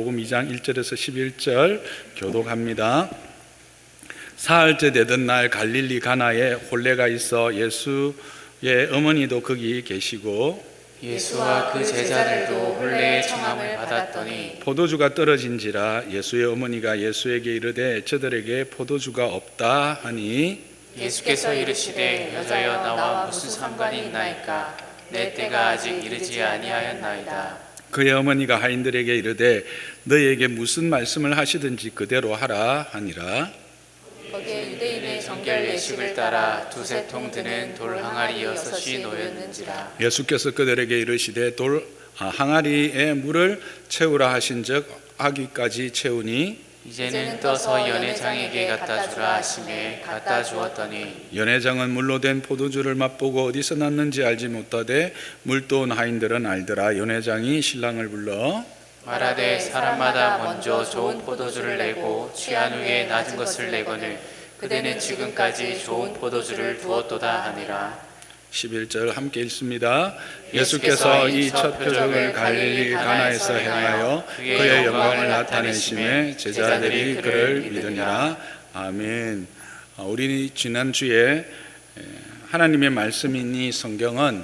복음 2장 1절에서 11절 교독합니다. 사흘째 되던 날 갈릴리 가나에 혼례가 있어 예수의 어머니도 거기 계시고 예수와 그 제자들도 혼례의 청함을 받았더니 포도주가 떨어진지라 예수의 어머니가 예수에게 이르되 저들에게 포도주가 없다 하니 예수께서 이르시되 여자여 나와 무슨 상관이 있나이까 내 때가 아직 이르지 아니하였나이다. 그의 어머니가 하인들에게 이르되 너희에게 무슨 말씀을 하시든지 그대로 하라 하니라. 거기에 유대인의 정결 예식을 따라 두세 통 드는 돌 항아리 6이 놓였는지라. 예수께서 그들에게 이르시되 항아리에 물을 채우라 하신즉 아기까지 채우니 이제는 떠서 연회장에게 갖다 주라 하시매 갖다 주었더니 연회장은 물로 된 포도주를 맛보고 어디서 났는지 알지 못하되 물도온 하인들은 알더라. 연회장이 신랑을 불러 말하되 사람마다 먼저 좋은 포도주를 내고 취한 후에 낮은 것을 내거늘 그대는 지금까지 좋은 포도주를 두었도다 하니라. 11절 함께 읽습니다. 예수께서 이 첫 표적을 갈릴리 가나에서 행하여 그의 영광을 나타내심에 제자들이 그를 믿으니라. 아멘. 우리 지난주에 하나님의 말씀인 이 성경은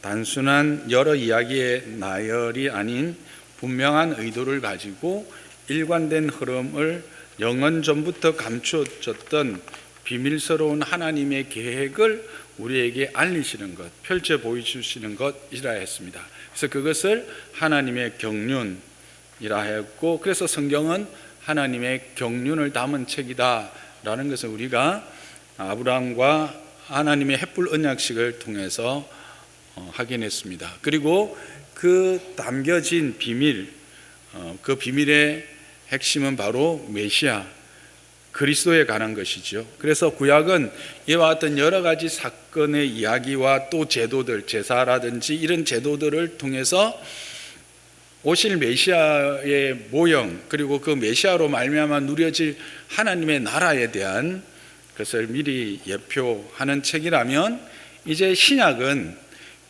단순한 여러 이야기의 나열이 아닌 분명한 의도를 가지고 일관된 흐름을 영원 전부터 감추어졌던 비밀스러운 하나님의 계획을 우리에게 알리시는 것, 펼쳐 보여주시는 것이라 했습니다. 그래서 그것을 하나님의 경륜이라 했고, 그래서 성경은 하나님의 경륜을 담은 책이다라는 것을 우리가 아브라함과 하나님의 햇불 언약식을 통해서 확인했습니다. 그리고 그 담겨진 비밀, 그 비밀의 핵심은 바로 메시아 그리스도에 관한 것이죠. 그래서 구약은 이와 같은 여러 가지 사건의 이야기와 또 제도들, 제사라든지 이런 제도들을 통해서 오실 메시아의 모형, 그리고 그 메시아로 말미암아 누려질 하나님의 나라에 대한 것을 미리 예표하는 책이라면, 이제 신약은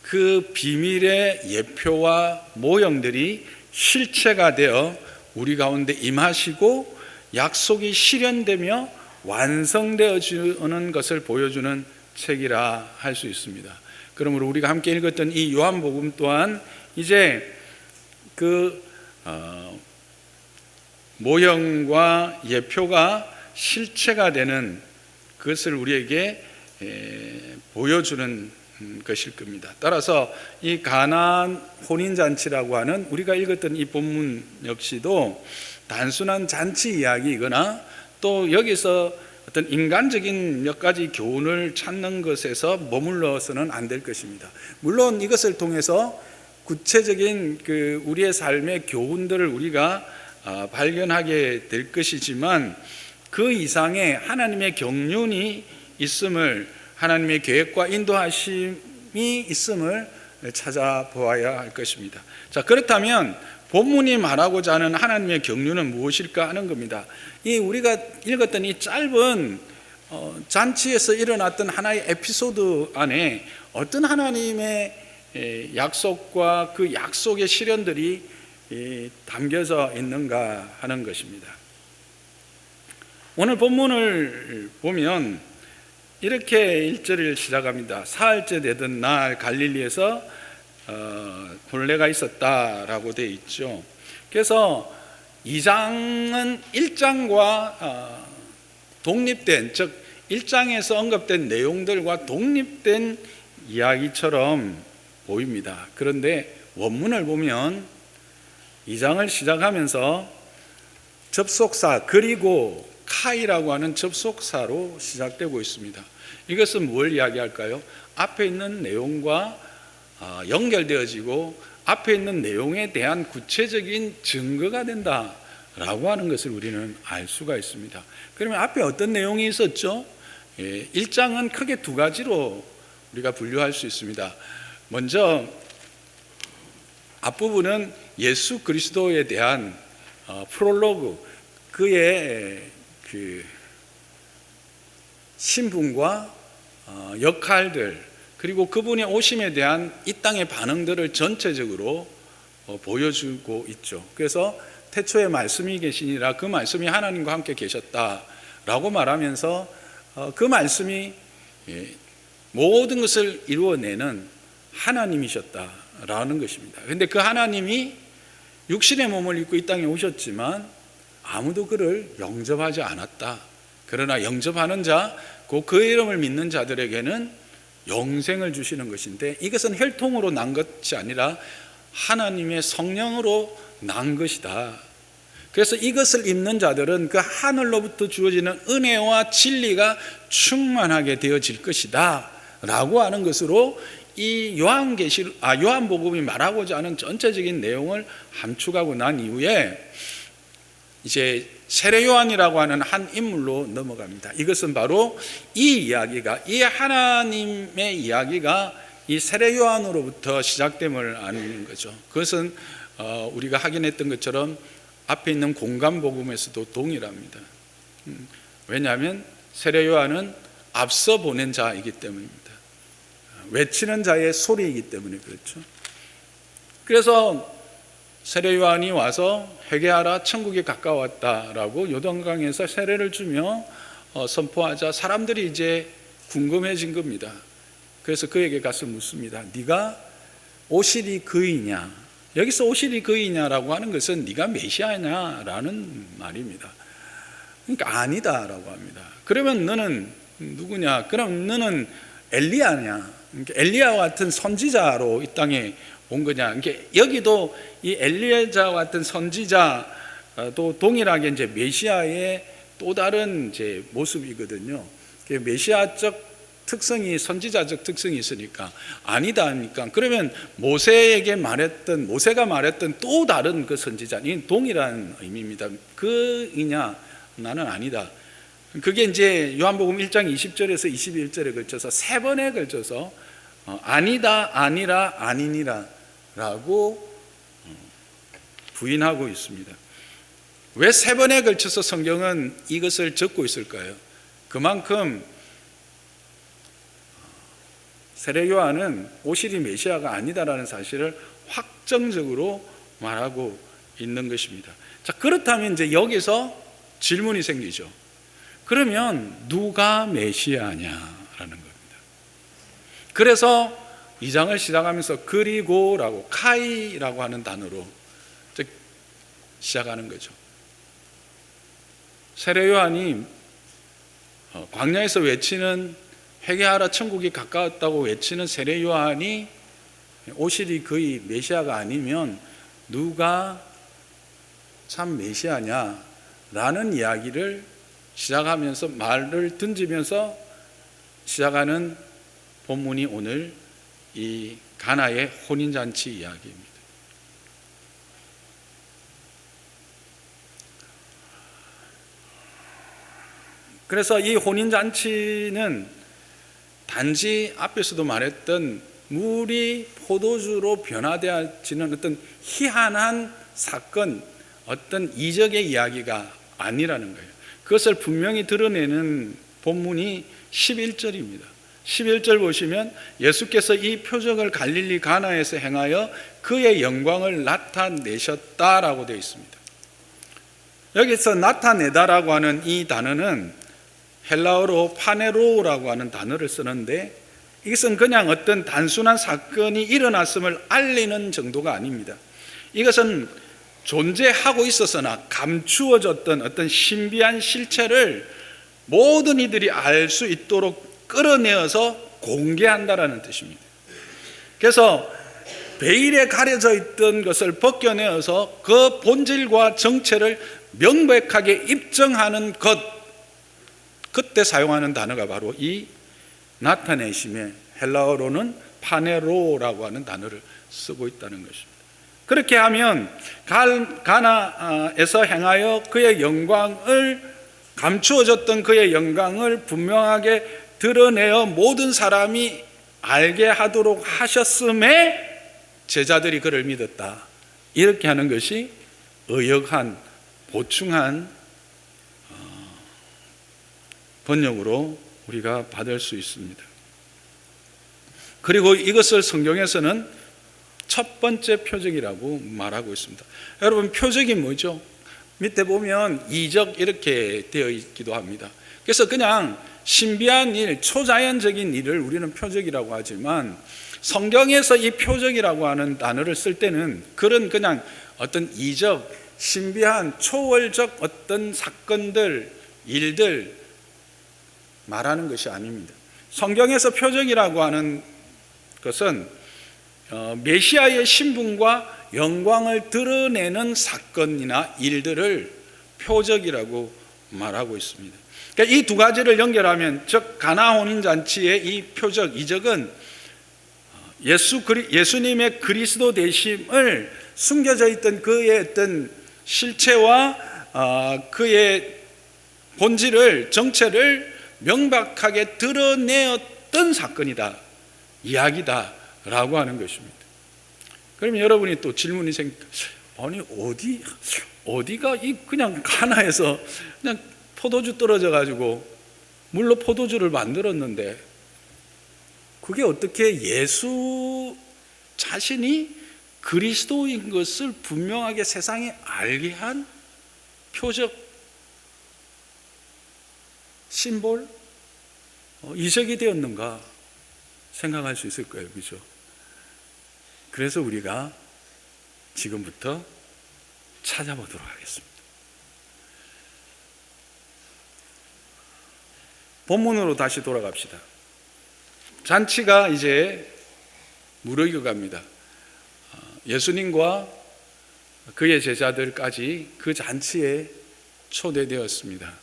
그 비밀의 예표와 모형들이 실체가 되어 우리 가운데 임하시고 약속이 실현되며 완성되어지는 것을 보여주는 책이라 할 수 있습니다. 그러므로 우리가 함께 읽었던 이 요한복음 또한 이제 그 모형과 예표가 실체가 되는 그것을 우리에게 보여주는 것일 겁니다. 따라서 이 가나안 혼인잔치라고 하는 우리가 읽었던 이 본문 역시도 단순한 잔치 이야기이거나 또 여기서 어떤 인간적인 몇 가지 교훈을 찾는 것에서 머물러서는 안 될 것입니다. 물론 이것을 통해서 구체적인 그 우리의 삶의 교훈들을 우리가 발견하게 될 것이지만, 그 이상의 하나님의 경륜이 있음을, 하나님의 계획과 인도하심이 있음을 찾아보아야 할 것입니다. 자, 그렇다면 본문이 말하고자 하는 하나님의 경륜은 무엇일까 하는 겁니다. 이 우리가 읽었던 이 짧은 잔치에서 일어났던 하나의 에피소드 안에 어떤 하나님의 약속과 그 약속의 실현들이 담겨져 있는가 하는 것입니다. 오늘 본문을 보면 이렇게 1절을 시작합니다. 사흘째 되던 날 갈릴리에서 혼례가 있었다라고 되어 있죠. 그래서 2장은 1장과 독립된, 즉 1장에서 언급된 내용들과 독립된 이야기처럼 보입니다. 그런데 원문을 보면 2장을 시작하면서 접속사 그리고 카이라고 하는 접속사로 시작되고 있습니다. 이것은 뭘 이야기할까요? 앞에 있는 내용과 연결되어지고 앞에 있는 내용에 대한 구체적인 증거가 된다라고 하는 것을 우리는 알 수가 있습니다. 그러면 앞에 어떤 내용이 있었죠? 1장은 크게 두 가지로 우리가 분류할 수 있습니다. 먼저 앞부분은 예수 그리스도에 대한 프롤로그, 그의 그 신분과 역할들, 그리고 그분의 오심에 대한 이 땅의 반응들을 전체적으로 보여주고 있죠. 그래서 태초에 말씀이 계시니라 그 말씀이 하나님과 함께 계셨다라고 말하면서 그 말씀이 모든 것을 이루어내는 하나님이셨다라는 것입니다. 그런데 그 하나님이 육신의 몸을 입고 이 땅에 오셨지만 아무도 그를 영접하지 않았다. 그러나 영접하는 자, 그 이름을 믿는 자들에게는 영생을 주시는 것인데, 이것은 혈통으로 난 것이 아니라 하나님의 성령으로 난 것이다. 그래서 이것을 입는 자들은 그 하늘로부터 주어지는 은혜와 진리가 충만하게 되어질 것이다 라고 하는 것으로 이 요한복음이 말하고자 하는 전체적인 내용을 함축하고 난 이후에 이제 세례 요한이라고 하는 한 인물로 넘어갑니다. 이것은 바로 이 하나님의 이야기가 이 세례 요한으로부터 시작됨을 아는 거죠. 그것은 우리가 확인했던 것처럼 앞에 있는 공간복음에서도 동일합니다. 왜냐하면 세례 요한은 앞서 보낸 자이기 때문입니다. 외치는 자의 소리이기 때문에 그렇죠. 그래서 세례 요한이 와서 회개하라 천국이 가까웠다라고 요단강에서 세례를 주며 선포하자 사람들이 이제 궁금해진 겁니다. 그래서 그에게 가서 묻습니다. 네가 오실이 그이냐? 여기서 오실이 그이냐라고 하는 것은 네가 메시아냐라는 말입니다. 그러니까 아니다라고 합니다. 그러면 너는 누구냐? 그럼 너는 엘리야냐? 그러니까 엘리야와 같은 선지자로 이 땅에 온 거냐? 그러니까 여기도 이 엘리야와 같은 선지자도 동일하게 이제 메시아의 또 다른 이제 모습이거든요. 메시아적 특성이 선지자적 특성이 있으니까 아니다 하니까, 그러면 모세가 말했던 또 다른 그 선지자는 동일한 의미입니다. 그이냐? 나는 아니다. 그게 이제 요한복음 1장 20절에서 21절에 걸쳐서 세 번에 걸쳐서 아니다, 아니라, 아니니라 라고 부인하고 있습니다. 왜 세 번에 걸쳐서 성경은 이것을 적고 있을까요? 그만큼 세례 요한은 오실이 메시아가 아니다라는 사실을 확정적으로 말하고 있는 것입니다. 자, 그렇다면 이제 여기서 질문이 생기죠. 그러면 누가 메시아냐라는 겁니다. 그래서 2장을 시작하면서 그리고라고 카이라고 하는 단어로 시작하는 거죠. 세례 요한이 광야에서 외치는 회개하라 천국이 가까웠다고 외치는 세례 요한이 오실이 그의 메시아가 아니면 누가 참 메시아냐라는 이야기를 시작하면서 말을 던지면서 시작하는 본문이 오늘 이 가나의 혼인잔치 이야기입니다. 그래서 이 혼인잔치는 단지 앞에서도 말했던 물이 포도주로 변화되어지는 어떤 희한한 사건, 어떤 이적의 이야기가 아니라는 거예요. 그것을 분명히 드러내는 본문이 11절입니다. 11절 보시면 예수께서 이 표적을 갈릴리 가나에서 행하여 그의 영광을 나타내셨다라고 되어 있습니다. 여기서 나타내다라고 하는 이 단어는 헬라어로 파네로라고 하는 단어를 쓰는데, 이것은 그냥 어떤 단순한 사건이 일어났음을 알리는 정도가 아닙니다. 이것은 존재하고 있었으나 감추어졌던 어떤 신비한 실체를 모든 이들이 알 수 있도록 끌어내어서 공개한다라는 뜻입니다. 그래서 베일에 가려져 있던 것을 벗겨내어서 그 본질과 정체를 명백하게 입증하는 것, 그때 사용하는 단어가 바로 이 나타내심의 헬라어로는 파네로라고 하는 단어를 쓰고 있다는 것입니다. 그렇게 하면 가나에서 행하여 그의 영광을, 감추어졌던 그의 영광을 분명하게 드러내어 모든 사람이 알게 하도록 하셨음에 제자들이 그를 믿었다. 이렇게 하는 것이 의역한, 보충한 번역으로 우리가 받을 수 있습니다. 그리고 이것을 성경에서는 첫 번째 표적이라고 말하고 있습니다. 여러분, 표적이 뭐죠? 밑에 보면 이적 이렇게 되어 있기도 합니다. 그래서 그냥 신비한 일, 초자연적인 일을 우리는 표적이라고 하지만 성경에서 이 표적이라고 하는 단어를 쓸 때는 그런 그냥 어떤 이적, 신비한 초월적 어떤 사건들, 일들 말하는 것이 아닙니다. 성경에서 표적이라고 하는 것은 메시아의 신분과 영광을 드러내는 사건이나 일들을 표적이라고 말하고 있습니다. 그러니까 이 두 가지를 연결하면, 즉 가나 혼인잔치의 이 표적, 이적은 예수님의 그리스도 되심을 숨겨져 있던 그의 어떤 실체와 그의 본질을, 정체를 명백하게 드러내었던 사건이다, 이야기다라고 하는 것입니다. 그러면 여러분이 또 질문이 생깁니다. 아니 어디가 이 그냥 가나에서 그냥 포도주 떨어져 가지고 물로 포도주를 만들었는데 그게 어떻게 예수 자신이 그리스도인 것을 분명하게 세상에 알게 한 표적, 심볼, 이적이 되었는가 생각할 수 있을 거예요. 그죠? 그래서 우리가 지금부터 찾아보도록 하겠습니다. 본문으로 다시 돌아갑시다. 잔치가 이제 무르익어 갑니다. 예수님과 그의 제자들까지 그 잔치에 초대되었습니다.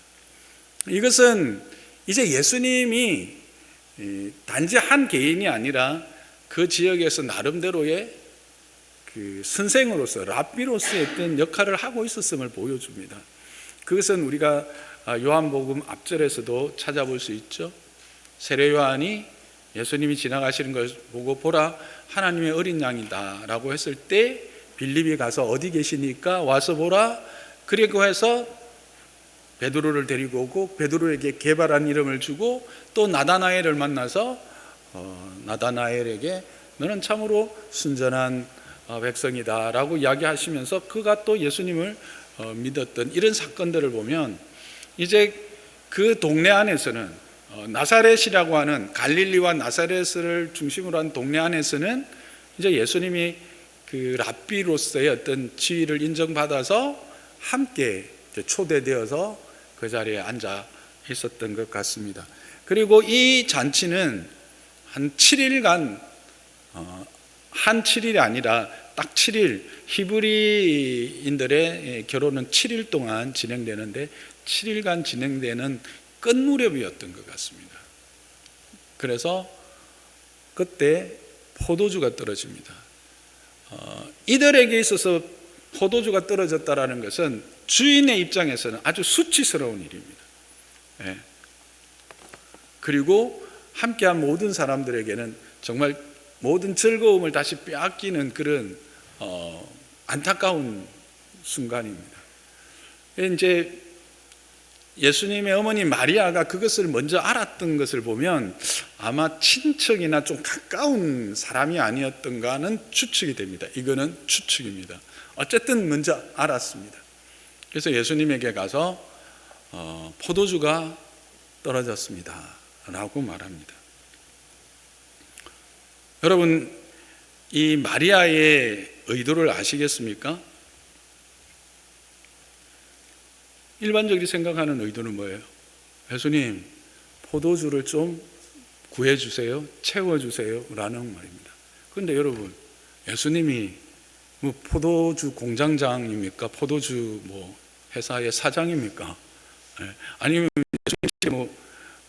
이것은 이제 예수님이 단지 한 개인이 아니라 그 지역에서 나름대로의 그 선생으로서, 랍비로서의 어떤 역할을 하고 있었음을 보여줍니다. 그것은 우리가 요한복음 앞절에서도 찾아볼 수 있죠. 세례 요한이 예수님이 지나가시는 것을 보고 보라 하나님의 어린 양이다 라고 했을 때 빌립이 가서 어디 계시니까 와서 보라, 그리고 해서 베드로를 데리고 오고 베드로에게 게바라는 이름을 주고 또 나다나엘을 만나서 나다나엘에게 너는 참으로 순전한 백성이다 라고 이야기하시면서 그가 또 예수님을 믿었던 이런 사건들을 보면, 이제 그 동네 안에서는 나사렛이라고 하는 갈릴리와 나사렛을 중심으로 한 동네 안에서는 이제 예수님이 그 랍비로서의 어떤 지위를 인정받아서 함께 초대되어서 그 자리에 앉아 있었던 것 같습니다. 그리고 이 잔치는 한 7일간, 한 7일이 아니라 딱 7일, 히브리인들의 결혼은 7일 동안 진행되는데 7일간 진행되는 끝 무렵이었던 것 같습니다. 그래서 그때 포도주가 떨어집니다. 이들에게 있어서 포도주가 떨어졌다라는 것은 주인의 입장에서는 아주 수치스러운 일입니다. 예. 그리고 함께한 모든 사람들에게는 정말 모든 즐거움을 다시 빼앗기는 그런 안타까운 순간입니다. 이제 예수님의 어머니 마리아가 그것을 먼저 알았던 것을 보면 아마 친척이나 좀 가까운 사람이 아니었던가는 추측이 됩니다. 이거는 추측입니다. 어쨌든 먼저 알았습니다. 그래서 예수님에게 가서 포도주가 떨어졌습니다 라고 말합니다. 여러분, 이 마리아의 의도를 아시겠습니까? 일반적으로 생각하는 의도는 뭐예요? 예수님, 포도주를 좀 구해주세요, 채워주세요 라는 말입니다. 그런데 여러분, 예수님이 뭐 포도주 공장장입니까? 포도주 뭐 회사의 사장입니까? 아니면 예수님이 뭐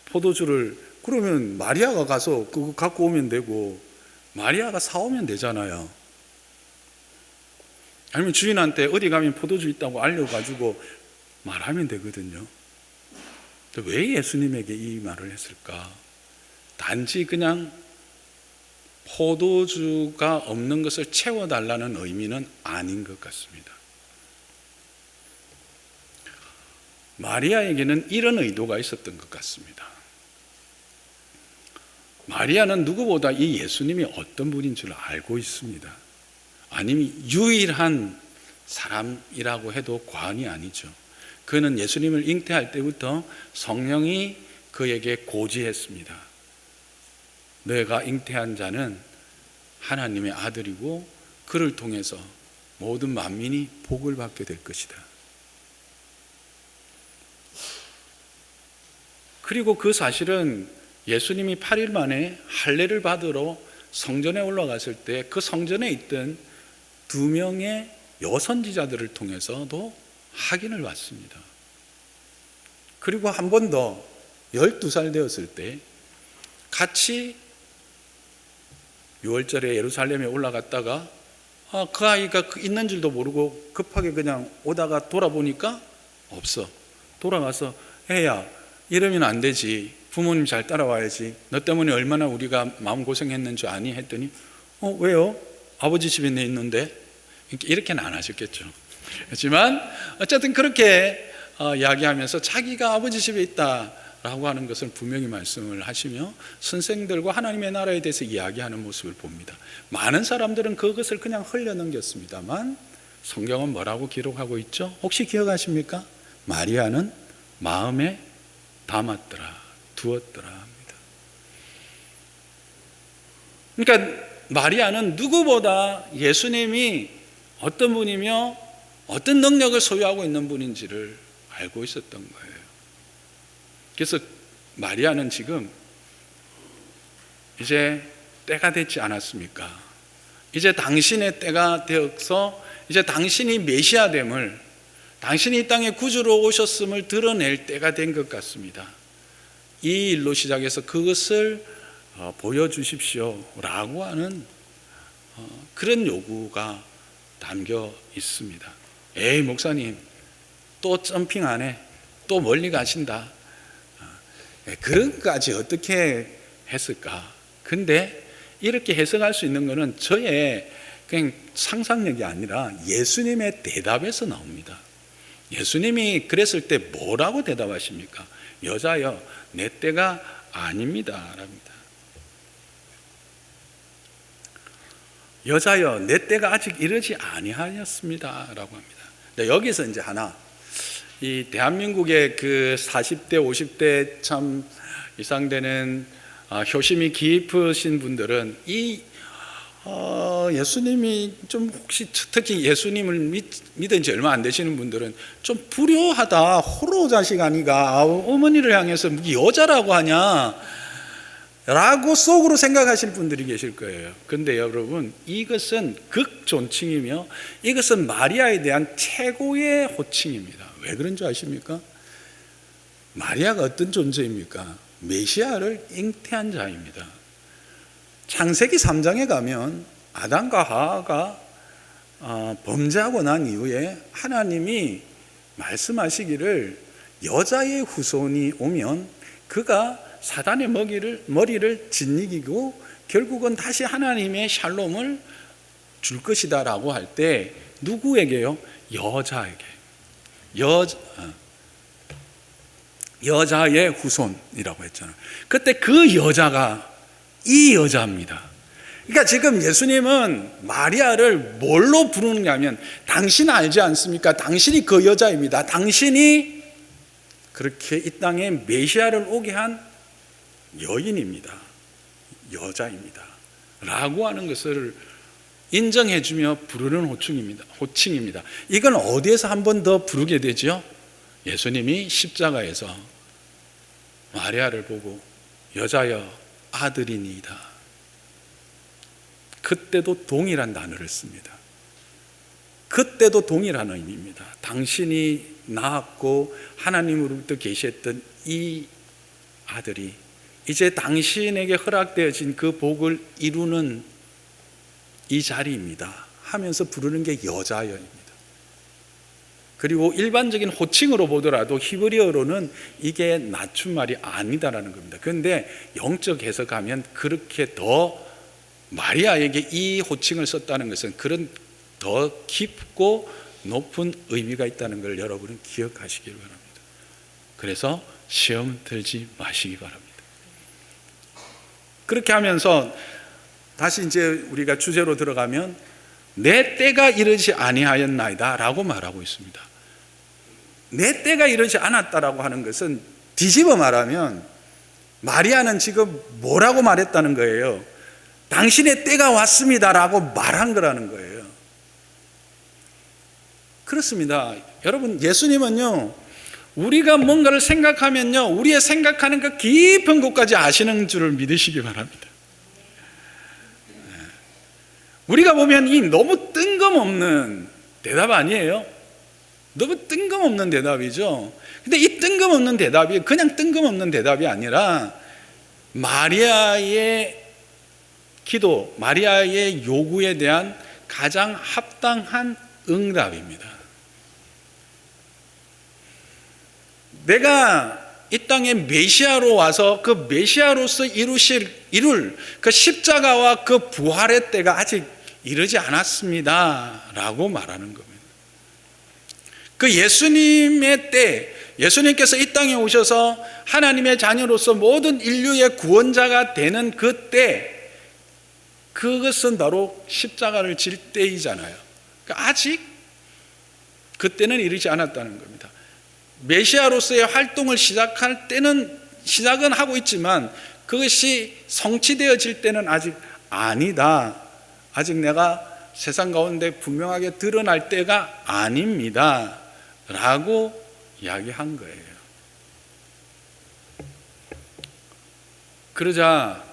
포도주를, 그러면 마리아가 가서 그거 갖고 오면 되고 마리아가 사오면 되잖아요. 아니면 주인한테 어디 가면 포도주 있다고 알려가지고 말하면 되거든요. 왜 예수님에게 이 말을 했을까? 단지 그냥 포도주가 없는 것을 채워달라는 의미는 아닌 것 같습니다. 마리아에게는 이런 의도가 있었던 것 같습니다. 마리아는 누구보다 이 예수님이 어떤 분인 줄 알고 있습니다. 아니면 유일한 사람이라고 해도 과언이 아니죠. 그는 예수님을 잉태할 때부터 성령이 그에게 고지했습니다. 너희가 잉태한 자는 하나님의 아들이고 그를 통해서 모든 만민이 복을 받게 될 것이다. 그리고 그 사실은 예수님이 8일 만에 할례를 받으러 성전에 올라갔을 때 그 성전에 있던 2명의 여선지자들을 통해서도 확인을 받습니다. 그리고 한 번 더 12살 되었을 때 같이 6월절에 예루살렘에 올라갔다가 그 아이가 있는 줄도 모르고 급하게 그냥 오다가 돌아보니까 없어. 돌아가서 애야, 이러면 안 되지. 부모님 잘 따라와야지. 너 때문에 얼마나 우리가 마음고생했는 줄 아니? 했더니 왜요? 아버지 집에 내 있는데. 이렇게는 안 하셨겠죠. 하지만 어쨌든 그렇게 이야기하면서 자기가 아버지 집에 있다라고 하는 것을 분명히 말씀을 하시며 선생들과 하나님의 나라에 대해서 이야기하는 모습을 봅니다. 많은 사람들은 그것을 그냥 흘려넘겼습니다만 성경은 뭐라고 기록하고 있죠? 혹시 기억하십니까? 마리아는 마음에 담았더라, 두었더라 합니다. 그러니까 마리아는 누구보다 예수님이 어떤 분이며 어떤 능력을 소유하고 있는 분인지를 알고 있었던 거예요. 그래서 마리아는 지금 이제 때가 됐지 않았습니까? 이제 당신의 때가 되어서 이제 당신이 메시아됨을, 당신이 이 땅에 구주로 오셨음을 드러낼 때가 된 것 같습니다. 이 일로 시작해서 그것을 보여주십시오라고 하는 그런 요구가 담겨 있습니다. 에이 목사님 또 점핑하네, 또 멀리 가신다. 그런 것까지 어떻게 했을까? 근데 이렇게 해석할 수 있는 것은 저의 그냥 상상력이 아니라 예수님의 대답에서 나옵니다. 예수님이 그랬을 때 뭐라고 대답하십니까? 여자여, 내 때가 아닙니다 랍니다. 여자여, 내 때가 아직 이르지 아니하였습니다 라고 합니다. 여기서 이제 하나, 이 대한민국의 그 40대 50대 참 이상 되는 효심이 깊으신 분들은 이 예수님이 좀 혹시 특히 예수님을 믿은 지 얼마 안 되시는 분들은 좀 불효하다, 호로 자식 아니가, 어머니를 향해서 여자라고 하냐 라고 속으로 생각하실 분들이 계실 거예요. 그런데 여러분, 이것은 극존칭이며 이것은 마리아에 대한 최고의 호칭입니다. 왜 그런 줄 아십니까? 마리아가 어떤 존재입니까? 메시아를 잉태한 자입니다. 창세기 3장에 가면 아담과 하와가 범죄하고 난 이후에 하나님이 말씀하시기를 여자의 후손이 오면 그가 사단의 머리를 짓이기고 결국은 다시 하나님의 샬롬을 줄 것이다 라고 할 때 누구에게요? 여자에게. 여자의 후손이라고 했잖아요. 그때 그 여자가 이 여자입니다. 그러니까 지금 예수님은 마리아를 뭘로 부르느냐 하면 당신 알지 않습니까? 당신이 그 여자입니다. 당신이 그렇게 이 땅에 메시아를 오게 한 여인입니다. 여자입니다. 라고 하는 것을 인정해주며 부르는 호칭입니다. 이건 어디에서 한 번 더 부르게 되죠? 예수님이 십자가에서 마리아를 보고 여자여 아들이니이다. 그때도 동일한 단어를 씁니다. 그때도 동일한 의미입니다. 당신이 낳았고 하나님으로부터 계셨던 이 아들이 이제 당신에게 허락되어진 그 복을 이루는 이 자리입니다 하면서 부르는 게 여자여입니다. 그리고 일반적인 호칭으로 보더라도 히브리어로는 이게 낮춤말이 아니다라는 겁니다. 그런데 영적 해석하면 그렇게 더 마리아에게 이 호칭을 썼다는 것은 그런 더 깊고 높은 의미가 있다는 걸 여러분은 기억하시길 바랍니다. 그래서 시험 들지 마시기 바랍니다. 그렇게 하면서 다시 이제 우리가 주제로 들어가면 내 때가 이르지 아니하였나이다 라고 말하고 있습니다. 내 때가 이르지 않았다라고 하는 것은 뒤집어 말하면 마리아는 지금 뭐라고 말했다는 거예요? 당신의 때가 왔습니다라고 말한 거라는 거예요. 그렇습니다. 여러분, 예수님은요, 우리가 뭔가를 생각하면요, 우리의 생각하는 그 깊은 곳까지 아시는 줄을 믿으시기 바랍니다. 우리가 보면 이 너무 뜬금없는 대답 아니에요? 너무 뜬금없는 대답이죠. 근데 이 뜬금없는 대답이 그냥 뜬금없는 대답이 아니라 마리아의 기도, 마리아의 요구에 대한 가장 합당한 응답입니다. 내가 이 땅에 메시아로 와서 그 메시아로서 이룰 그 십자가와 그 부활의 때가 아직 이르지 않았습니다 라고 말하는 겁니다. 그 예수님의 때, 예수님께서 이 땅에 오셔서 하나님의 자녀로서 모든 인류의 구원자가 되는 그 때, 그것은 바로 십자가를 질 때이잖아요. 그러니까 아직 그때는 이르지 않았다는 겁니다. 메시아로서의 활동을 시작할 때는 시작은 하고 있지만 그것이 성취되어질 때는 아직 아니다. 아직 내가 세상 가운데 분명하게 드러날 때가 아닙니다 라고 이야기한 거예요. 그러자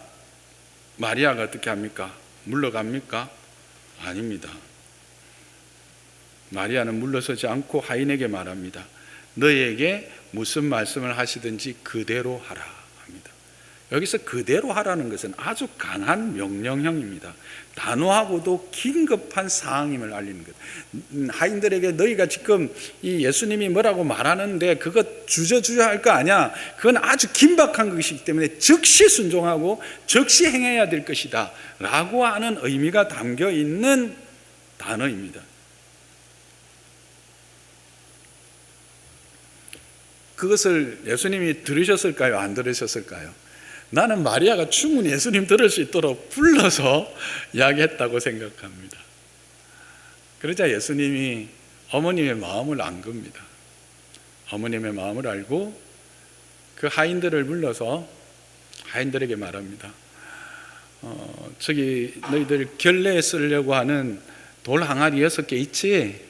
마리아가 어떻게 합니까? 물러갑니까? 아닙니다. 마리아는 물러서지 않고 하인에게 말합니다. 너희에게 무슨 말씀을 하시든지 그대로 하라 합니다. 여기서 그대로 하라는 것은 아주 강한 명령형입니다. 단호하고도 긴급한 사항임을 알리는 것. 하인들에게 너희가 지금 이 예수님이 뭐라고 말하는데 그거 주저할 거 아니야. 그건 아주 긴박한 것이기 때문에 즉시 순종하고 즉시 행해야 될 것이다 라고 하는 의미가 담겨 있는 단어입니다. 그것을 예수님이 들으셨을까요? 안 들으셨을까요? 나는 마리아가 충분히 예수님 들을 수 있도록 불러서 이야기했다고 생각합니다. 그러자 예수님이 어머님의 마음을 안 겁니다. 어머님의 마음을 알고 그 하인들을 불러서 하인들에게 말합니다. 저기 너희들 결례에 쓰려고 하는 돌 항아리 6개 있지?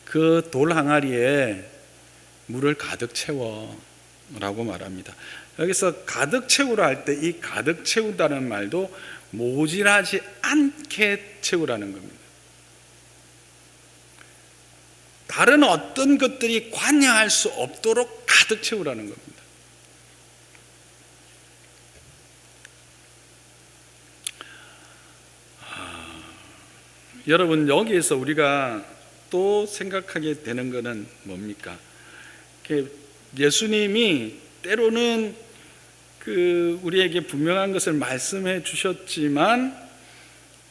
그 돌 항아리에 물을 가득 채워 라고 말합니다. 여기서 가득 채우라 할 때 이 가득 채우다는 말도 모질하지 않게 채우라는 겁니다. 다른 어떤 것들이 관여할 수 없도록 가득 채우라는 겁니다. 여러분, 여기에서 우리가 또 생각하게 되는 것은 뭡니까? 예수님이 때로는 우리에게 분명한 것을 말씀해 주셨지만,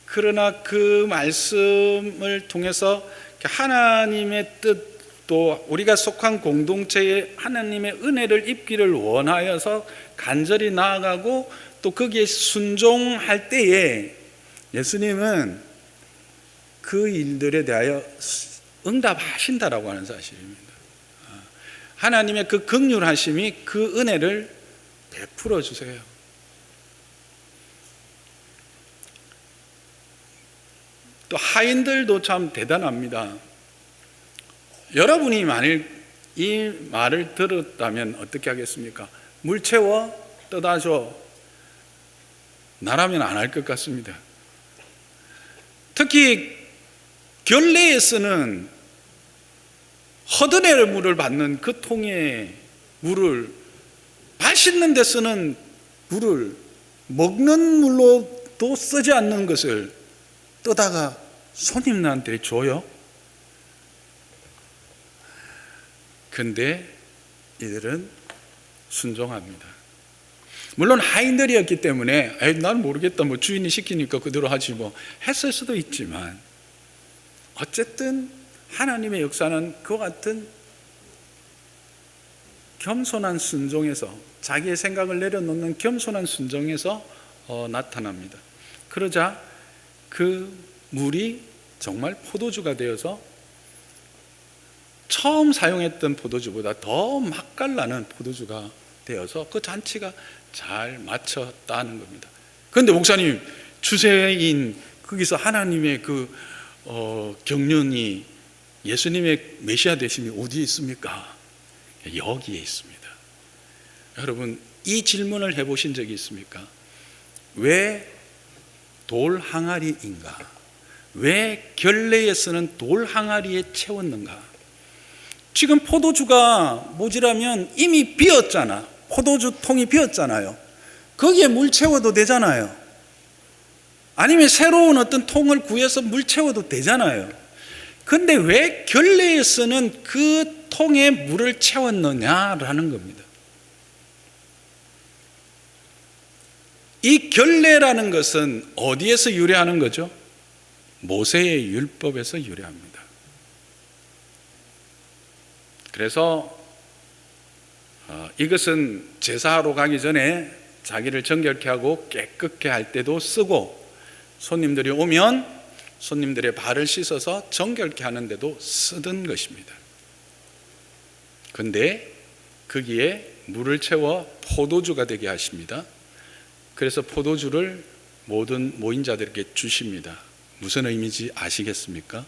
그러나 그 말씀을 통해서 하나님의 뜻, 또 우리가 속한 공동체에 하나님의 은혜를 입기를 원하여서 간절히 나아가고 또 거기에 순종할 때에 예수님은 그 일들에 대하여 응답하신다라고 하는 사실입니다. 하나님의 그 긍휼하심이 그 은혜를 베풀어 주세요. 또 하인들도 참 대단합니다. 여러분이 만일 이 말을 들었다면 어떻게 하겠습니까? 물 채워 떠다 줘. 나라면 안 할 것 같습니다. 특히 결례에 쓰는 허드렛 물을 받는 그 통에 물을, 발 씻는 데 쓰는 물을, 먹는 물로도 쓰지 않는 것을 떠다가 손님들한테 줘요. 근데 이들은 순종합니다. 물론 하인들이었기 때문에 난 모르겠다, 뭐 주인이 시키니까 그대로 하지 뭐 했을 수도 있지만, 어쨌든 하나님의 역사는 그와 같은 겸손한 순종에서, 자기의 생각을 내려놓는 겸손한 순종에서 나타납니다. 그러자 그 물이 정말 포도주가 되어서 처음 사용했던 포도주보다 더 맛깔나는 포도주가 되어서 그 잔치가 잘 맞췄다는 겁니다. 그런데 목사님, 주세인 거기서 하나님의 경륜이 예수님의 메시아 되심이 어디에 있습니까? 여기에 있습니다. 여러분, 이 질문을 해보신 적이 있습니까? 왜 돌 항아리인가? 왜 결례에 쓰는 돌 항아리에 채웠는가? 지금 포도주가 모자라면 이미 비었잖아. 포도주 통이 비었잖아요. 거기에 물 채워도 되잖아요. 아니면 새로운 어떤 통을 구해서 물 채워도 되잖아요. 근데 왜 결례에 쓰는 그 통에 물을 채웠느냐라는 겁니다. 이 결례라는 것은 어디에서 유래하는 거죠? 모세의 율법에서 유래합니다. 그래서 이것은 제사하러 가기 전에 자기를 정결케 하고 깨끗게 할 때도 쓰고, 손님들이 오면 손님들의 발을 씻어서 정결케 하는데도 쓰던 것입니다. 그런데 거기에 물을 채워 포도주가 되게 하십니다. 그래서 포도주를 모든 모인자들에게 주십니다. 무슨 의미인지 아시겠습니까?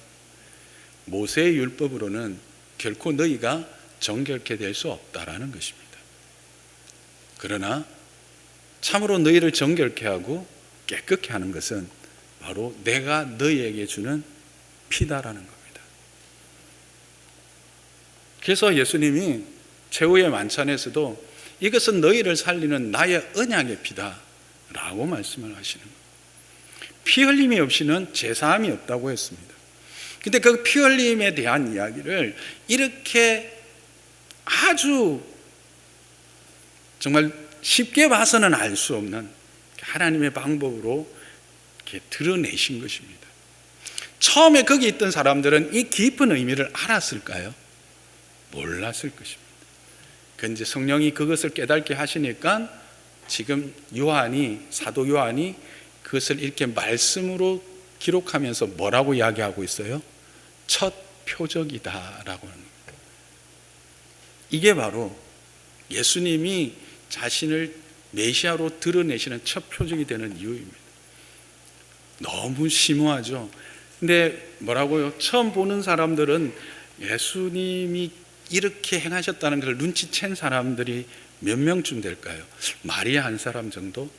모세의 율법으로는 결코 너희가 정결케 될 수 없다라는 것입니다. 그러나 참으로 너희를 정결케 하고 깨끗게 하는 것은 바로 내가 너희에게 주는 피다라는 겁니다. 그래서 예수님이 최후의 만찬에서도 이것은 너희를 살리는 나의 언약의 피다라고 말씀을 하시는 겁니다. 피 흘림이 없이는 제사함이 없다고 했습니다. 근데 그 피 흘림에 대한 이야기를 이렇게 아주 정말 쉽게 봐서는 알 수 없는 하나님의 방법으로 이렇게 드러내신 것입니다. 처음에 거기 있던 사람들은 이 깊은 의미를 알았을까요? 몰랐을 것입니다. 그런데 성령이 그것을 깨닫게 하시니까 지금 사도 요한이 그것을 이렇게 말씀으로 기록하면서 뭐라고 이야기하고 있어요? 첫 표적이다라고 하는 겁니다. 이게 바로 예수님이 자신을 메시아로 드러내시는 첫 표적이 되는 이유입니다. 너무 심오하죠. 근데 뭐라고요? 처음 보는 사람들은 예수님이 이렇게 행하셨다는 걸 눈치챈 사람들이 몇 명쯤 될까요? 마리아 한 사람 정도?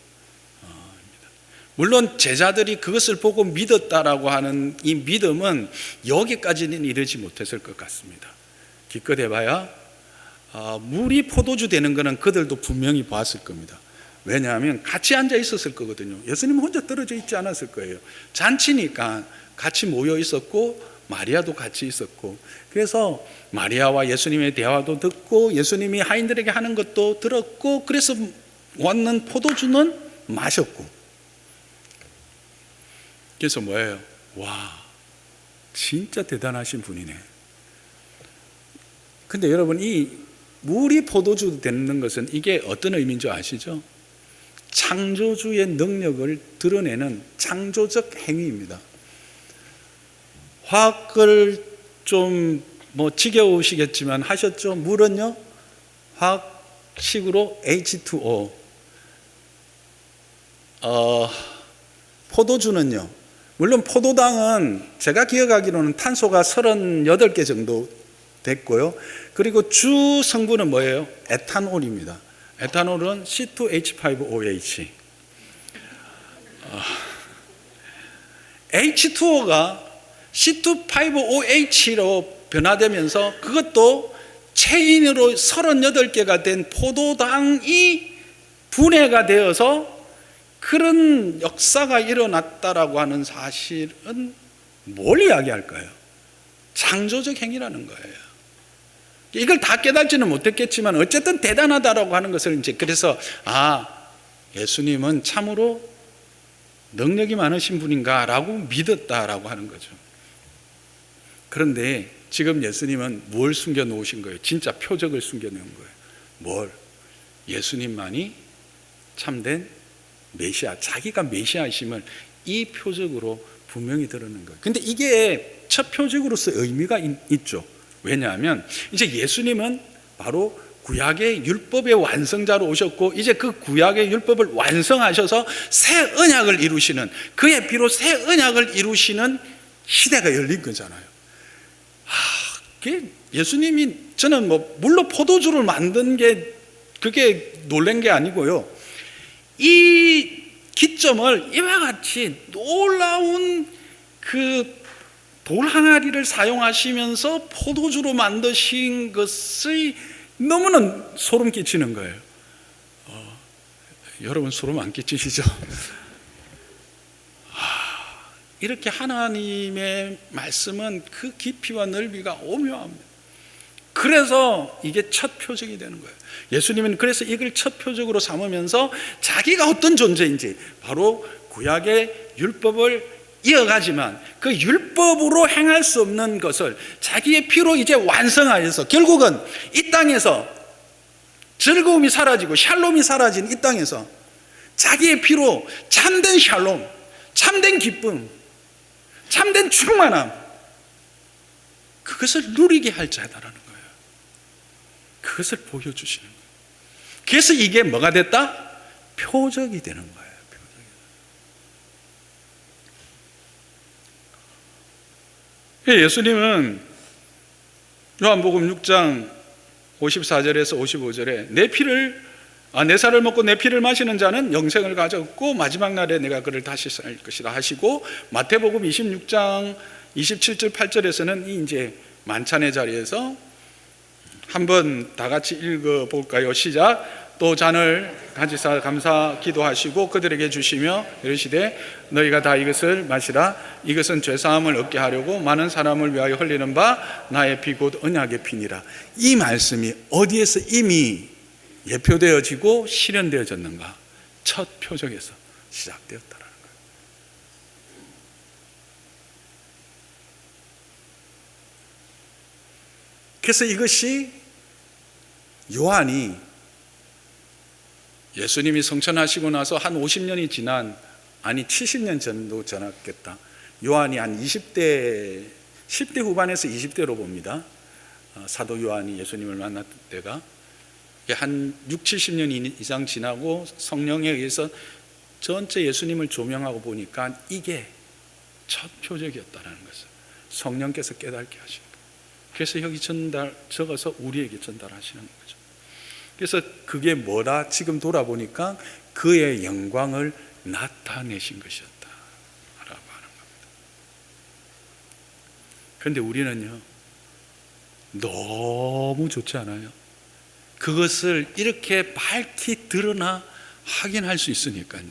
물론 제자들이 그것을 보고 믿었다라고 하는 이 믿음은 여기까지는 이르지 못했을 것 같습니다. 기껏 해봐야 물이 포도주 되는 것은 그들도 분명히 봤을 겁니다. 왜냐하면 같이 앉아 있었을 거거든요. 예수님은 혼자 떨어져 있지 않았을 거예요. 잔치니까 같이 모여 있었고 마리아도 같이 있었고, 그래서 마리아와 예수님의 대화도 듣고 예수님이 하인들에게 하는 것도 들었고, 그래서 왔는 포도주는 마셨고. 그래서 뭐예요? 와, 진짜 대단하신 분이네. 근데 여러분, 이 물이 포도주 되는 것은 이게 어떤 의미인 줄 아시죠? 창조주의 능력을 드러내는 창조적 행위입니다. 화학을 좀 지겨우시겠지만 하셨죠? 물은요, 화학식으로 H2O, 포도주는요, 물론 포도당은 제가 기억하기로는 탄소가 38개 정도 됐고요. 그리고 주 성분은 뭐예요? 에탄올입니다. 에탄올은 C2H5OH. H2O가 C2H5OH로 변화되면서 그것도 체인으로 38개가 된 포도당이 분해가 되어서 그런 역사가 일어났다라고 하는 사실은 뭘 이야기할까요? 창조적 행위라는 거예요. 이걸 다 깨닫지는 못했겠지만 어쨌든 대단하다라고 하는 것을 이제, 그래서 예수님은 참으로 능력이 많으신 분인가라고 믿었다라고 하는 거죠. 그런데 지금 예수님은 뭘 숨겨 놓으신 거예요? 진짜 표적을 숨겨 놓은 거예요. 뭘? 예수님만이 참된 메시아, 자기가 메시아이심을 이 표적으로 분명히 드러낸 거예요. 근데 이게 첫 표적으로서 의미가 있죠. 왜냐하면 이제 예수님은 바로 구약의 율법의 완성자로 오셨고, 이제 그 구약의 율법을 완성하셔서 새 언약을 이루시는, 그의 피로 새 언약을 이루시는 시대가 열린 거잖아요. 예수님이, 저는 물로 포도주를 만든 게 그게 놀란 게 아니고요, 이 기점을 이와 같이 놀라운 그 돌 항아리를 사용하시면서 포도주로 만드신 것이 너무나 소름 끼치는 거예요. 여러분 소름 안 끼치시죠? 이렇게 하나님의 말씀은 그 깊이와 넓이가 오묘합니다. 그래서 이게 첫 표적이 되는 거예요. 예수님은 그래서 이걸 첫 표적으로 삼으면서 자기가 어떤 존재인지, 바로 구약의 율법을 이어가지만 그 율법으로 행할 수 없는 것을 자기의 피로 이제 완성하여서, 결국은 이 땅에서 즐거움이 사라지고 샬롬이 사라진 이 땅에서 자기의 피로 참된 샬롬, 참된 기쁨, 참된 충만함, 그것을 누리게 할 자다라는 거예요. 그것을 보여주시는 거예요. 그래서 이게 뭐가 됐다? 표적이 되는 거예요. 예수님은 요한복음 6장 54절에서 55절에 내 살을 먹고 내 피를 마시는 자는 영생을 가졌고 마지막 날에 내가 그를 다시 살 것이라 하시고, 마태복음 26장 27절 8절에서는 이제 만찬의 자리에서 한번 다 같이 읽어볼까요? 시작. 또 잔을 가지사 감사 기도하시고 그들에게 주시며 이르시되 너희가 다 이것을 마시라. 이것은 죄사함을 얻게 하려고 많은 사람을 위하여 흘리는 바 나의 피 곧 언약의 피니라. 이 말씀이 어디에서 이미 예표되어지고 실현되어졌는가? 첫 표적에서 시작되었다라는 거예요. 그래서 이것이 요한이 예수님이 성천하시고 나서 한 50년이 지난, 아니 70년 전도 지났겠다. 요한이 한 10대 후반에서 20대로 봅니다. 사도 요한이 예수님을 만났던 때가 한 6, 70년 이상 지나고 성령에 의해서 전체 예수님을 조명하고 보니까 이게 첫 표적이었다는 것을 성령께서 깨닫게 하신 거예요. 그래서 여기 적어서 우리에게 전달하시는 거죠. 그래서 그게 뭐다? 지금 돌아보니까 그의 영광을 나타내신 것이었다 라고 하는 겁니다. 그런데 우리는요, 너무 좋지 않아요? 그것을 이렇게 밝히 드러나 확인할 수 있으니까요.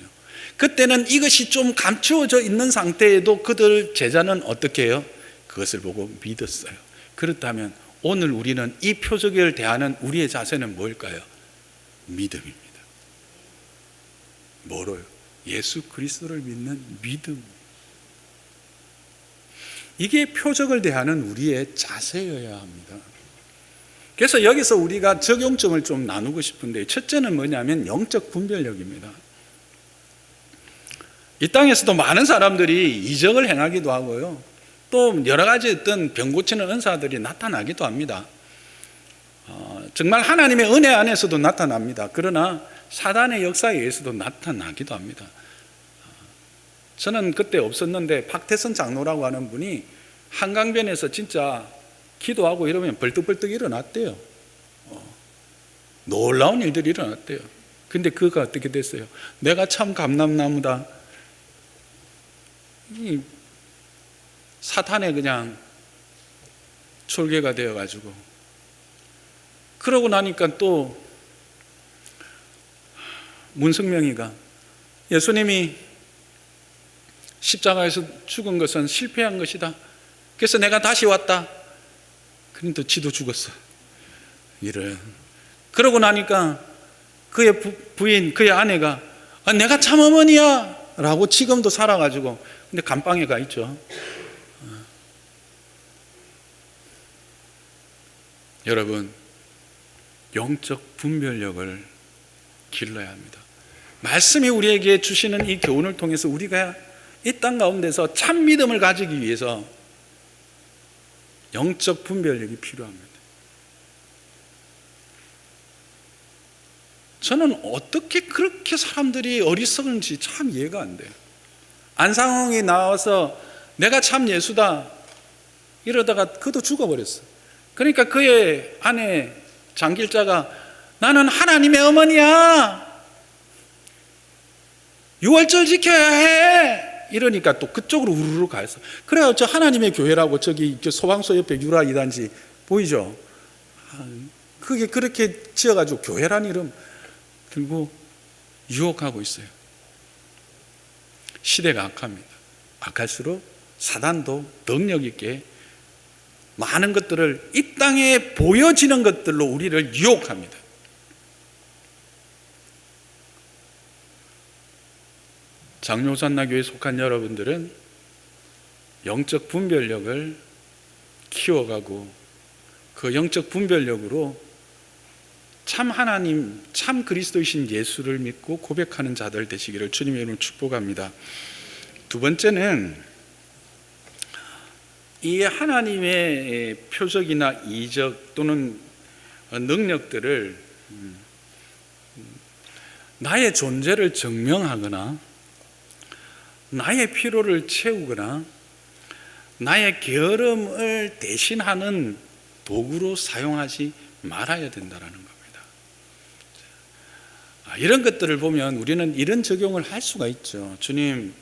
그때는 이것이 좀 감추어져 있는 상태에도 그들 제자는 어떻게 해요? 그것을 보고 믿었어요. 그렇다면 오늘 우리는 이 표적을 대하는 우리의 자세는 뭘까요? 믿음입니다. 뭐로요? 예수 그리스도를 믿는 믿음. 이게 표적을 대하는 우리의 자세여야 합니다. 그래서 여기서 우리가 적용점을 좀 나누고 싶은데, 첫째는 뭐냐면 영적 분별력입니다. 이 땅에서도 많은 사람들이 이적을 행하기도 하고요, 또 여러 가지 어떤 병 고치는 은사들이 나타나기도 합니다. 정말 하나님의 은혜 안에서도 나타납니다. 그러나 사단의 역사에 의해서도 나타나기도 합니다. 저는 그때 없었는데 박태선 장로라고 하는 분이 한강변에서 진짜 기도하고 이러면 벌떡벌떡 일어났대요. 놀라운 일들이 일어났대요. 근데 그가 어떻게 됐어요? 내가 참 감람나무다. 이 사탄에 그냥 촐개가 되어가지고, 그러고 나니까 또 문성명이가 예수님이 십자가에서 죽은 것은 실패한 것이다. 그래서 내가 다시 왔다. 그런데 지도 죽었어. 이런. 그러고 나니까 그의 부인, 그의 아내가 내가 참 어머니야 라고 지금도 살아가지고, 근데 감방에 가 있죠. 여러분, 영적 분별력을 길러야 합니다. 말씀이 우리에게 주시는 이 교훈을 통해서 우리가 이 땅 가운데서 참 믿음을 가지기 위해서 영적 분별력이 필요합니다. 저는 어떻게 그렇게 사람들이 어리석은지 참 이해가 안 돼요. 안상홍이 나와서 내가 참 예수다 이러다가 그도 죽어버렸어. 그러니까 그의 아내 장길자가 나는 하나님의 어머니야, 6월절 지켜야 해 이러니까 또 그쪽으로 우르르 가서, 그래요, 저 하나님의 교회라고 저기 소방서 옆에 유라 2단지 보이죠? 그게 그렇게 지어가지고 교회란 이름 들고 유혹하고 있어요. 시대가 악합니다. 악할수록 사단도 능력 있게 많은 것들을 이 땅에 보여지는 것들로 우리를 유혹합니다. 장로산나교에 속한 여러분들은 영적 분별력을 키워가고 그 영적 분별력으로 참 하나님, 참 그리스도이신 예수를 믿고 고백하는 자들 되시기를 주님의 이름으로 축복합니다. 두 번째는 이 하나님의 표적이나 이적 또는 능력들을 나의 존재를 증명하거나 나의 필요를 채우거나 나의 게으름을 대신하는 도구로 사용하지 말아야 된다는 겁니다. 이런 것들을 보면 우리는 이런 적용을 할 수가 있죠. 주님,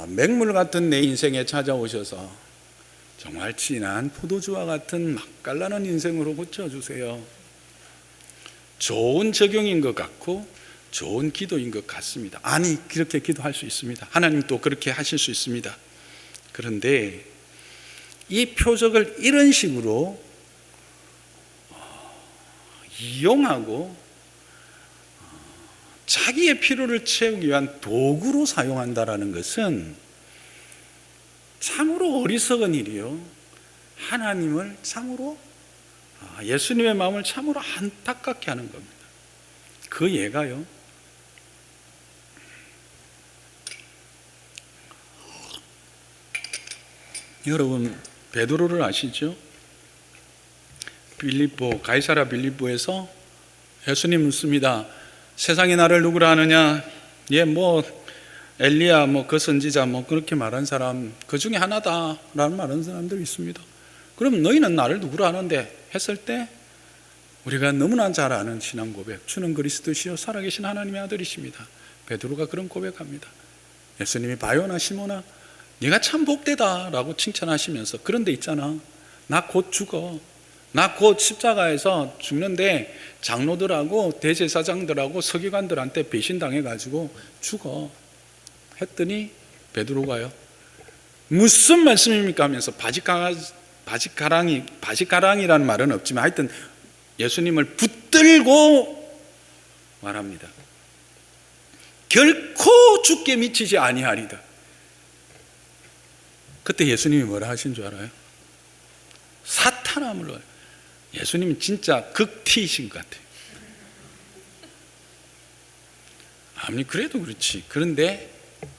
맹물 같은 내 인생에 찾아오셔서 정말 진한 포도주와 같은 맛깔나는 인생으로 고쳐주세요. 좋은 적용인 것 같고 좋은 기도인 것 같습니다. 아니, 그렇게 기도할 수 있습니다. 하나님 또 그렇게 하실 수 있습니다. 그런데 이 표적을 이런 식으로 이용하고 자기의 필요를 채우기 위한 도구로 사용한다는 것은 참으로 어리석은 일이요, 하나님을 참으로, 예수님의 마음을 참으로 안타깝게 하는 겁니다. 그 예가요, 여러분 베드로를 아시죠? 빌립보, 가이사랴 빌립보에서 예수님 묻습니다. 세상이 나를 누구라 하느냐? 엘리야, 그 선지자, 그렇게 말한 사람 그 중에 하나다라는 말하는 사람들이 있습니다. 그럼 너희는 나를 누구라 하는데 했을 때 우리가 너무나 잘 아는 신앙 고백, 주는 그리스도시요 살아계신 하나님의 아들이십니다. 베드로가 그런 고백합니다. 예수님이 바요나 시모나 네가 참 복되다라고 칭찬하시면서, 그런데 있잖아, 나 곧 죽어, 나 곧 십자가에서 죽는데 장로들하고 대제사장들하고 서기관들한테 배신당해가지고 죽어 했더니 베드로가요, 무슨 말씀입니까 하면서 바짓가랑이라는 말은 없지만 하여튼 예수님을 붙들고 말합니다. 결코 죽게 미치지 아니하리다. 그때 예수님이 뭐라 하신 줄 알아요? 사탄아 물러라. 예수님은 진짜 극티이신 것 같아요. 아니 그래도 그렇지. 그런데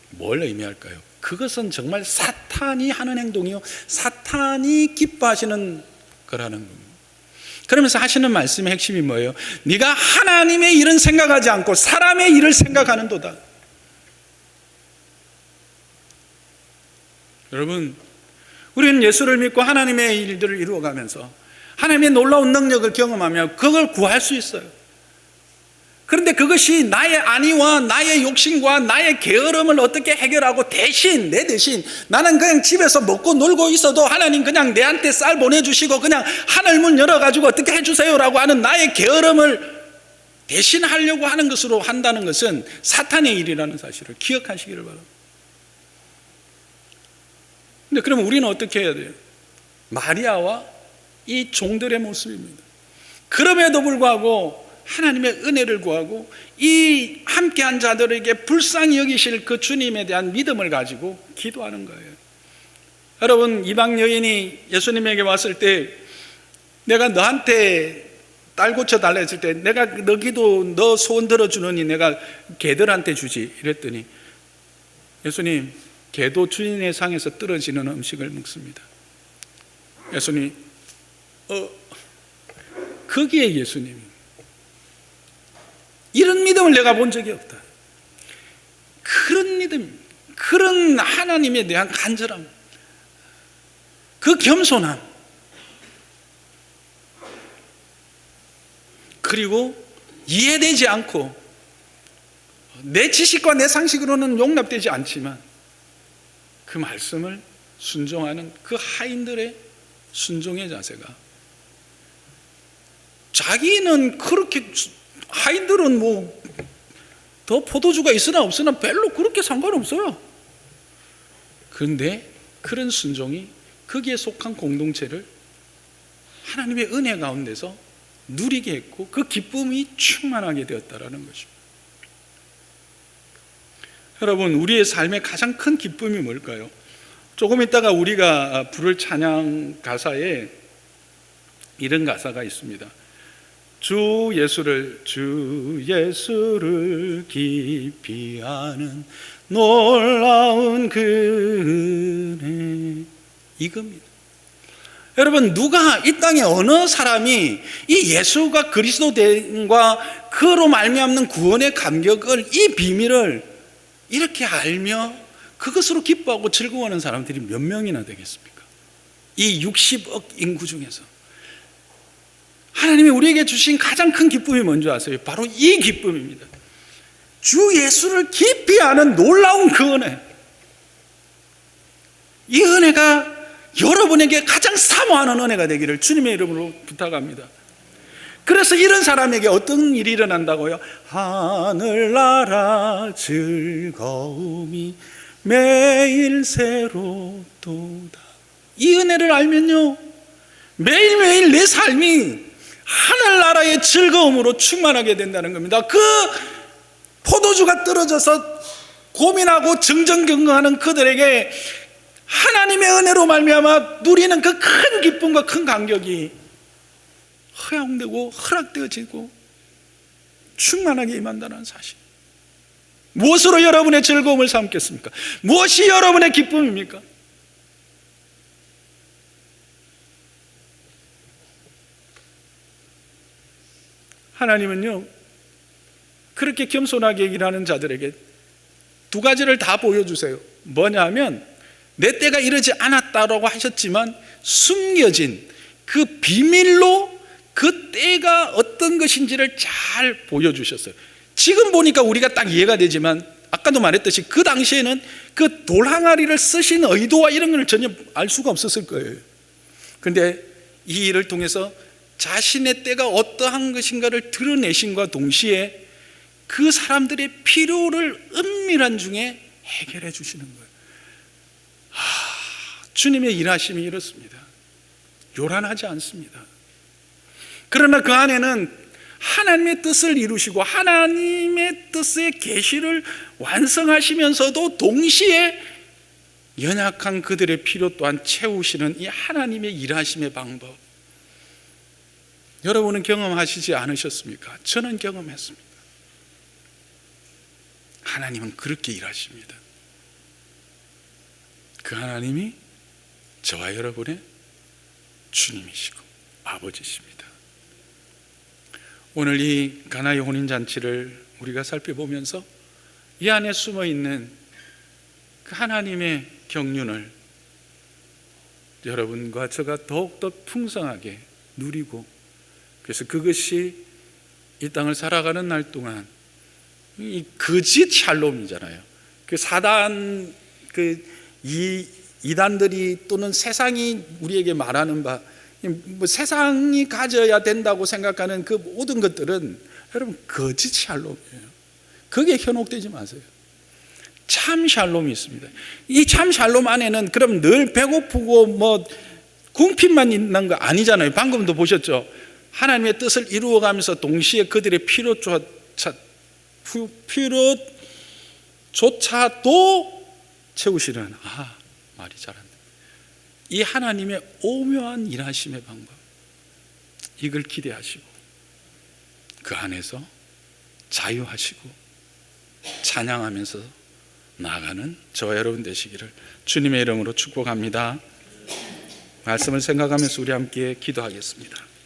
뭘 의미할까요? 그것은 정말 사탄이 하는 행동이요, 사탄이 기뻐하시는 거라는 겁니다. 그러면서 하시는 말씀의 핵심이 뭐예요? 네가 하나님의 일은 생각하지 않고 사람의 일을 생각하는도다. 여러분, 우리는 예수를 믿고 하나님의 일들을 이루어가면서 하나님의 놀라운 능력을 경험하며 그걸 구할 수 있어요. 그런데 그것이 나의 안위와 나의 욕심과 나의 게으름을 어떻게 해결하고 내 대신 나는 그냥 집에서 먹고 놀고 있어도 하나님 그냥 내한테 쌀 보내주시고 그냥 하늘 문 열어가지고 어떻게 해주세요라고 하는 나의 게으름을 대신하려고 하는 것으로 한다는 것은 사탄의 일이라는 사실을 기억하시기를 바랍니다. 근데 그러면 우리는 어떻게 해야 돼요? 마리아와 이 종들의 모습입니다. 그럼에도 불구하고 하나님의 은혜를 구하고 이 함께한 자들에게 불쌍히 여기실 그 주님에 대한 믿음을 가지고 기도하는 거예요. 여러분, 이방 여인이 예수님에게 왔을 때 내가 너한테 딸 고쳐달라 했을 때 내가 너 기도 너 소원 들어주느니 내가 걔들한테 주지 이랬더니 예수님, 개도 주인의 상에서 떨어지는 음식을 먹습니다. 예수님, 거기에 예수님이 이런 믿음을 내가 본 적이 없다. 그런 믿음, 그런 하나님에 대한 간절함, 그 겸손함, 그리고 이해되지 않고 내 지식과 내 상식으로는 용납되지 않지만 그 말씀을 순종하는 그 하인들의 순종의 자세가, 자기는 그렇게, 하인들은 뭐 더 포도주가 있으나 없으나 별로 그렇게 상관없어요. 그런데 그런 순종이 거기에 속한 공동체를 하나님의 은혜 가운데서 누리게 했고 그 기쁨이 충만하게 되었다라는 것입니다. 여러분, 우리의 삶의 가장 큰 기쁨이 뭘까요? 조금 있다가 우리가 부를 찬양 가사에 이런 가사가 있습니다. 주 예수를 깊이 아는 놀라운 그 은혜, 이겁니다. 여러분, 누가 이 땅에 어느 사람이 이 예수가 그리스도됨과 그로 말미암는 구원의 감격을, 이 비밀을 이렇게 알며 그것으로 기뻐하고 즐거워하는 사람들이 몇 명이나 되겠습니까? 이 60억 인구 중에서. 하나님이 우리에게 주신 가장 큰 기쁨이 뭔지 아세요? 바로 이 기쁨입니다. 주 예수를 깊이 아는 놀라운 그 은혜. 이 은혜가 여러분에게 가장 사모하는 은혜가 되기를 주님의 이름으로 부탁합니다. 그래서 이런 사람에게 어떤 일이 일어난다고요? 하늘나라 즐거움이 매일 새롭도다. 이 은혜를 알면요, 매일매일 내 삶이 하늘나라의 즐거움으로 충만하게 된다는 겁니다. 그 포도주가 떨어져서 고민하고 정정경거하는 그들에게 하나님의 은혜로 말미암아 누리는 그 큰 기쁨과 큰 감격이 허용되고 허락되어지고 충만하게 임한다는 사실. 무엇으로 여러분의 즐거움을 삼겠습니까? 무엇이 여러분의 기쁨입니까? 하나님은요, 그렇게 겸손하게 일하는 자들에게 두 가지를 다 보여주세요. 뭐냐면, 내 때가 이르지 않았다라고 하셨지만 숨겨진 그 비밀로 그 때가 어떤 것인지를 잘 보여주셨어요. 지금 보니까 우리가 딱 이해가 되지만 아까도 말했듯이 그 당시에는 그 돌항아리를 쓰신 의도와 이런 걸 전혀 알 수가 없었을 거예요. 그런데 이 일을 통해서 자신의 때가 어떠한 것인가를 드러내심과 동시에 그 사람들의 필요를 은밀한 중에 해결해 주시는 거예요. 주님의 일하심이 이렇습니다. 요란하지 않습니다. 그러나 그 안에는 하나님의 뜻을 이루시고 하나님의 뜻의 계시를 완성하시면서도 동시에 연약한 그들의 필요 또한 채우시는 이 하나님의 일하심의 방법, 여러분은 경험하시지 않으셨습니까? 저는 경험했습니다. 하나님은 그렇게 일하십니다. 그 하나님이 저와 여러분의 주님이시고 아버지십니다. 오늘 이 가나의 혼인잔치를 우리가 살펴보면서 이 안에 숨어있는 그 하나님의 경륜을 여러분과 저가 더욱더 풍성하게 누리고, 그래서 그것이 이 땅을 살아가는 날 동안 이 거짓 샬롬이잖아요. 그 사단, 이단들이 또는 세상이 우리에게 말하는 바, 뭐 세상이 가져야 된다고 생각하는 그 모든 것들은 여러분 거짓 샬롬이에요. 거기에 현혹되지 마세요. 참 샬롬이 있습니다. 이 참 샬롬 안에는 그럼 늘 배고프고 뭐 궁핍만 있는 거 아니잖아요. 방금도 보셨죠. 하나님의 뜻을 이루어가면서 동시에 그들의 필요조차도 채우시는, 말이 잘한다. 이 하나님의 오묘한 일하심의 방법, 이걸 기대하시고 그 안에서 자유하시고 찬양하면서 나아가는 저와 여러분 되시기를 주님의 이름으로 축복합니다. 말씀을 생각하면서 우리 함께 기도하겠습니다.